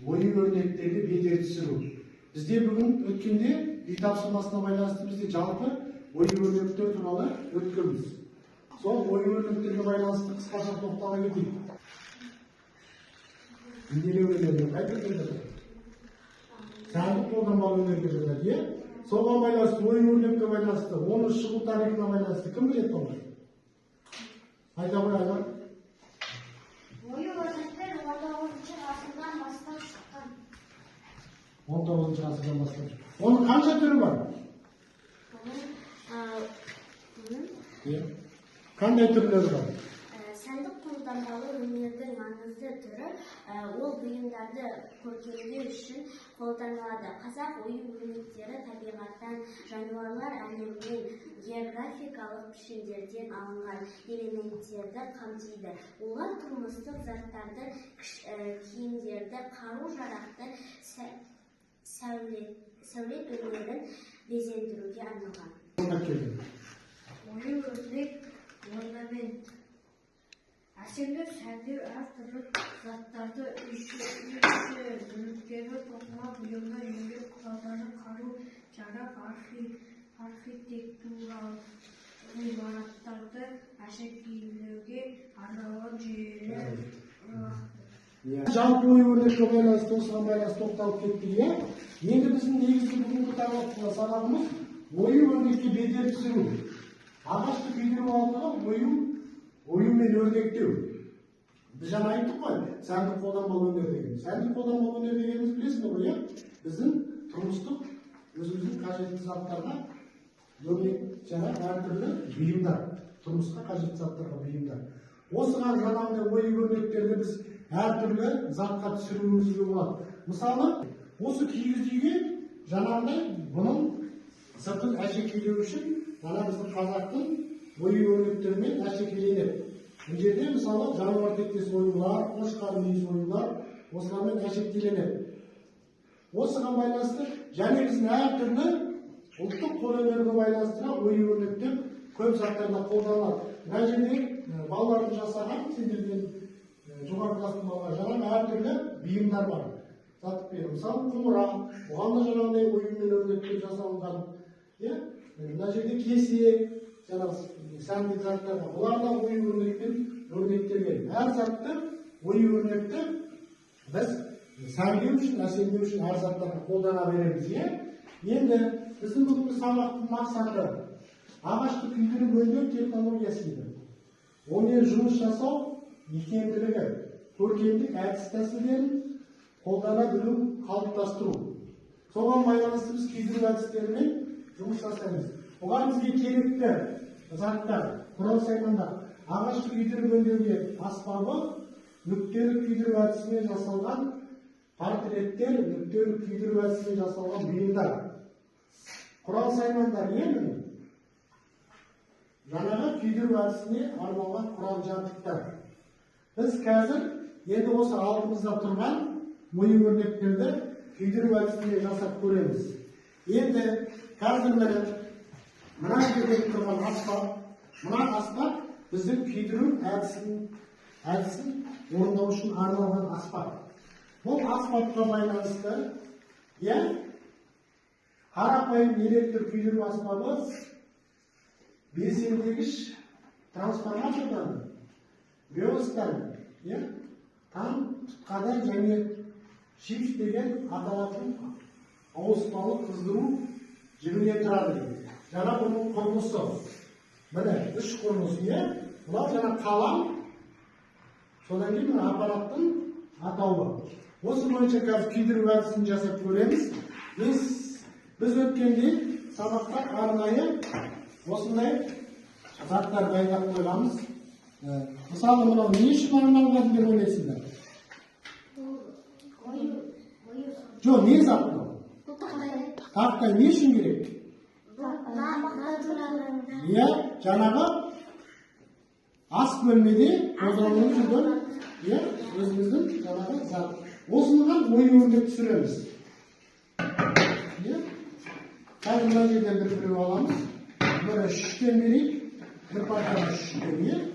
ою өрнектерді бедер түсіру. Бізде бүгін өткенде үй тапсырмасына байланысты бізде жалпы ою өрнектер туралы өткенбіз. Сол ою өрнектерге байланысты қысқаша тоқтала кетейік. Бейнелеу өнеріне қайда келді? Сәндік қолданбалы өнерге жатады, иә? Соған байланысты, ою өрнекке байланысты, оның шығу тарихына байланысты кім біледі оны? Айта қой, Айдар. Ою өрнектер 19 ғасырдан бастап шыққан. 19 ғасырдан бастап. Оның қанша түрі бар? Қандай түрлері бар? Сәндік қолданбалы өнердің маңызды түрі ол бұйымдарды көркемдеу үшін қолданылады. Қазақ ою өрнектері табиғаттан, жануарлар әлемінен, географикалық пішіндерден алынған элементтерді қамтиды. Олар тұрмыстық заттарды, киімдерді, қару-жарақты, сәулет өнерін безендіруге арналған. Ою өрнек орнамент. Әсемдер, сәндер әртүрлі заттарды бөліктегі тоқыма бұйымдар еңбек құралдары, қару-жарақ, архитектуралық ғимараттарды әшекейлеуге арналған жүйелер. Жалпы ою өрнекке байланысты осыған байланысты тоқталып кеттік. Енді біздің негізгі бүгінгі сабағымыз ою өрнекке бедер түсіру. Ағашты күйдіру алдында ою мен өрнектеу. Біз жаңа айттық қой, сәндік қолданбалы өнер деген. Сәндік қолданбалы өнер дегеніміз білесің ғой, біздің тұрмыстық өзіміздің қажетті заттарға өрнек әртүрлі бұйымдар, тұрмысқа қажетті заттарға бұйымдар. Осыған жаңағыдай ою өрнектерді біз әртүрлі затқа түсіруімізге болады. Мысалы, осы киіз үйге жаңағыдай бұның сыртын әшекейлеу үшін біздің қазақтың ою өрнектерімен әшекейленеді. Бұл жерде мысалы жануар тектес оюлар, қошқар мүйіз оюлар осылармен әшекейленеді. Осыған байланысты және біздің әртүрлі ұлттық қолөнерге байланысты ою өрнектер көп заттарда қолданылады. Мына жерде балалардың жасаған, сендерден жоғары кластың балалар жаңағы әртүрлі бұйымдар бар. Сатып беру. Мысалы құмыра, оған да жаңағыдай оюмен өрнектер жасалынған. Мына жерде кесе, сәндік заттарға, бұлар да ою өрнектелген. Әр затты ою өрнекті біз сәндеу үшін, әсемдеу үшін әр заттарға қолдана береміз. Енді біздің бүгінгі сабақтың мақсаты ағашты күйдіріп өңдеу технологиясы еді. Онымен жұмыс жасау икемділігі, көркемдік әдіс тәсілдерін қолдана білу, қалыптастыру. Соған байланысты біз күйдіру әдістерімен жұмыс жасаймыз. Оған бізге керекті заттар, құрал-саймандар, ағашты күйдіріп өңдеуге аспабы, нүктелі күйдіру әдісімен жасалған портреттер, нүктелі күйдіру әдісімен жасалған бұйымдар. Құрал-саймандар емін? Жаңағы күйдіру әдісіне арналған құрал-жабдықтар. Біз қазір енді осы алдымызда тұрған ою өрнектерді күйдіру әдісіне жасап көреміз. Енді қазір мына жерде тұрған аспап, мына аспап біздің күйдіру әдісін орындау үшін арналған аспап. Бұл аспапқа байланысты, қарапайым электр күйдіру аспабы белсендегіш трансформатордан, биостан, там тұтқадан және шифт деген аталатын ауыспалы қыздыру жібіне тұрады. Жаңа бұның құрылысы. Міне, үш құрылысы, бұлар жаңа қалам, содан кейін мына аппараттың атауы. Осы бойынша қазір күйдіру әдісін жасап көреміз. Біз өткенде сабақта арнайы осындай заттар дайындап қойғанбыз. Мысалы, мынау не үшін арналған деп ойлайсыңдар? Жоқ, не зат мынау? Тақтай не үшін керек? Жаңағы ас бөлмеде қолданылып жүрген өзіміздің жаңағы зат. Осыған ою өрнек түсіреміз. Қазір мына жерден бір біреу аламыз. Бір үштен берейік. Бір партияға үштен.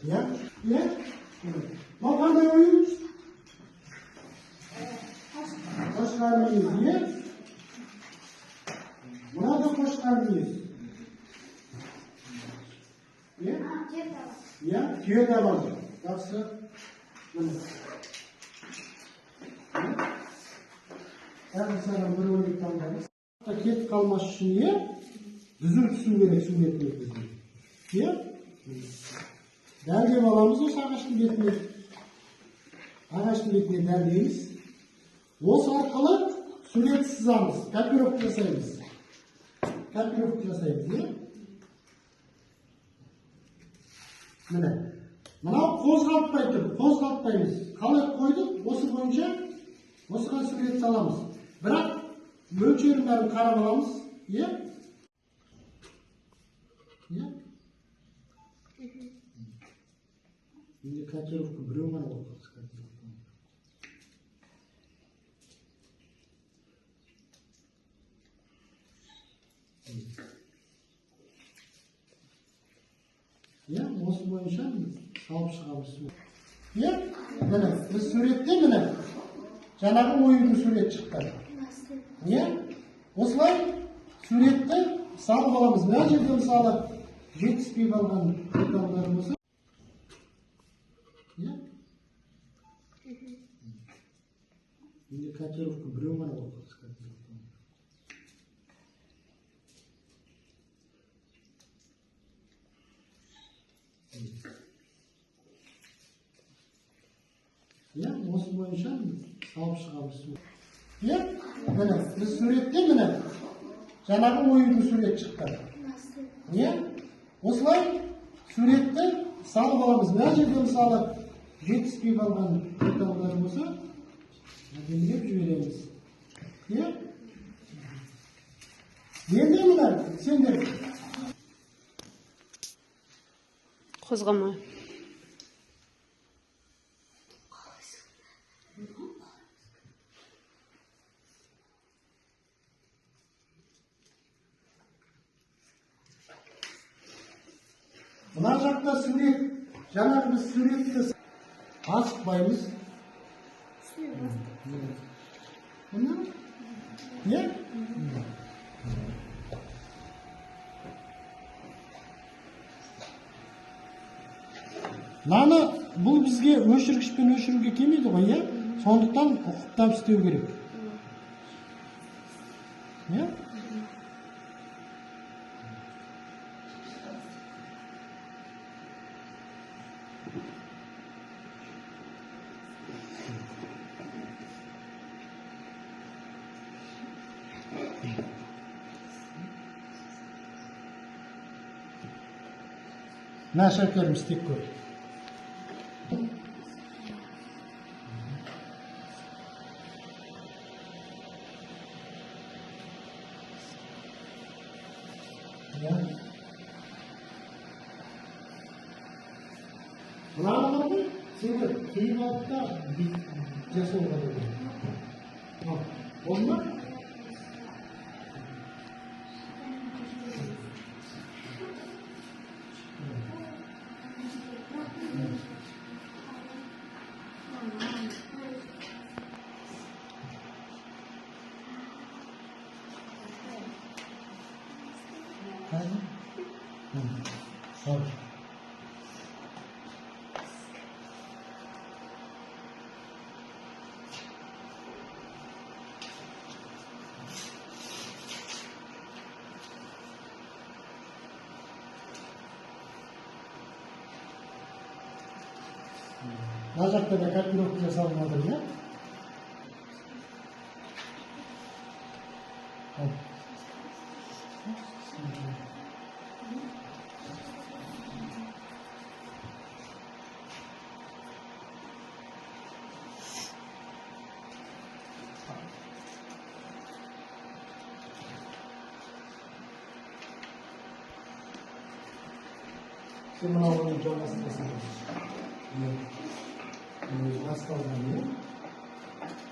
Ya? Ya? Bu qanday o'yin? Qo'shqarmiz, ya? Burada qo'shqarmiz. Ya? Ya? Tuya davomli. Yaxshi. Mana. Sana bir o'yinlik tanlaymiz. Ketib qolmas uchun ya? Düzül tushun kerak suratni bizga. Ya? Dalga olamiz o'sha ag'achni betini. Ag'achni betini dalgaymiz. O'sha orqali surat chizamiz, kopirovka jasaymiz. Kopirovka jasaymiz, ya? Mana. Mana qo'zg'atmay turib, qo'zg'atmaymiz. Qalay qo'ydik, o'sha bo'yicha o'sha surat solamiz. Biroq mölçerimlerini qarab olamiz, ya? Ya? Endi kopirovka birov mana o'qib ya, o'sha bo'yicha solib chiqamiz. Ya? Mana biz suratda mana janabi o'yinni surat chiqdi. Ya? Osılay suratda solib olamiz. Mana yerda misoli yetishib qolgan detallarimiz. Ya? Endi kopirovka birov mana o'qib ya, o'sha bo'yicha solib chiqamiz. Ya? Mana biz suratda mana janabi o'yinni surat chiqdi. Ya? Osılay suratda solib olamiz. Mana yerda misoli yetishib qolgan detallarimiz belgilab jibiramiz. Ya? Endi bular sendir. Qo'zg'ama. Buna jakta surat, janabi biz suratni asıqmaymiz. Buna? Ya? Nana bu bizga o'chirgichdan o'chiruvga kelmaydi qo'y, ya? So'nduktan o'qibdan isteu kerak. Ya? Ne şekerimiz tek koy. Ya. Bunlar var mı? Şimdi kıyım altta bir cesur olabilir. Olmaz. Sağ ol. Nazakta da kopirovka salınmadır ya. Şimdi bunu alalım, canlısı da sanırım. Nasıl kaldı?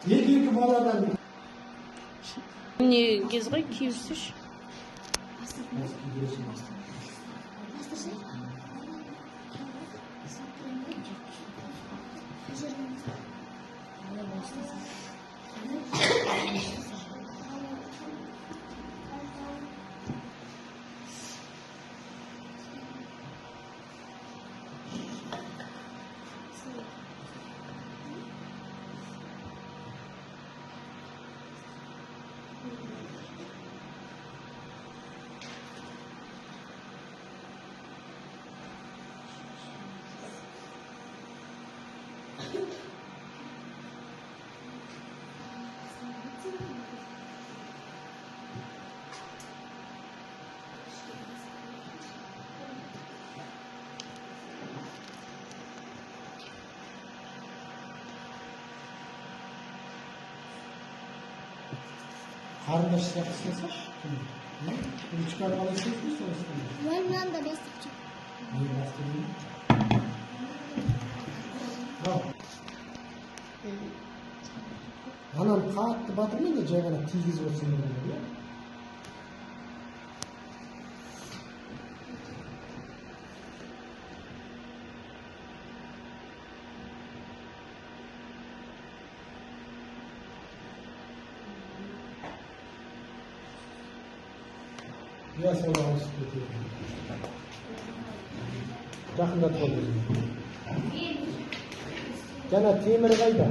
Yedi baladan. Не gezg'ay kiysish. Қарындаш сияқты істесеш, ручка қалай істейсің, солай істеймін. Мен мынанда не істеп жүр? Не бастырмын? Ананы қатты батырмын да жай ғана тигізіп отырсың да. Я соны ауысып кетейін. Жақындатып ал өзіңе. Жаңа темір қайда?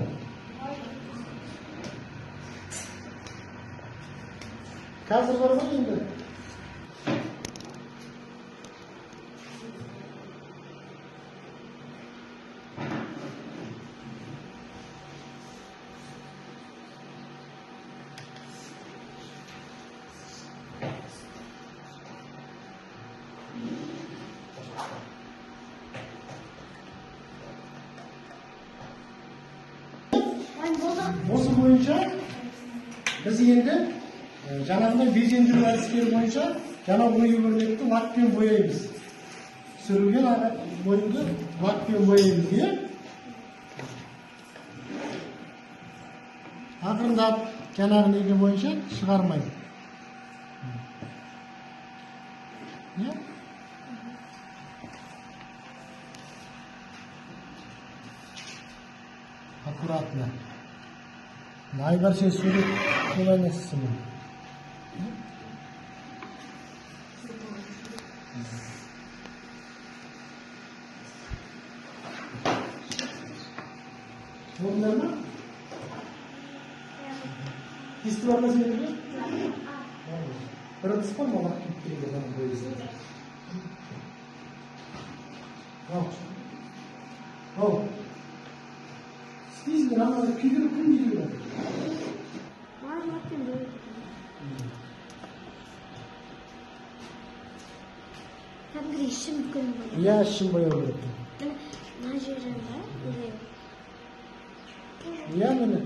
Қазір бар ма енді? Осы бойынша біз енді жаңағыдай безендіру әдістері бойынша жаңа ою-өрнекті лакпен бояймыз. Сүрілген ойынды лакпен бояймыз, иә? Ақырындап жаңағы неге бойынша шығармайды. Иә? Аккуратно. Айбар сен сурет солай несісің. Onlar mı? İstiyorlar mı seni? Burada spor mu var? Oh. Siz de ama kidir kum gidiyor. Var bakın böyle. Hem de işim gün böyle. Ya işim boya olur. Najerinde buraya. Ya mı?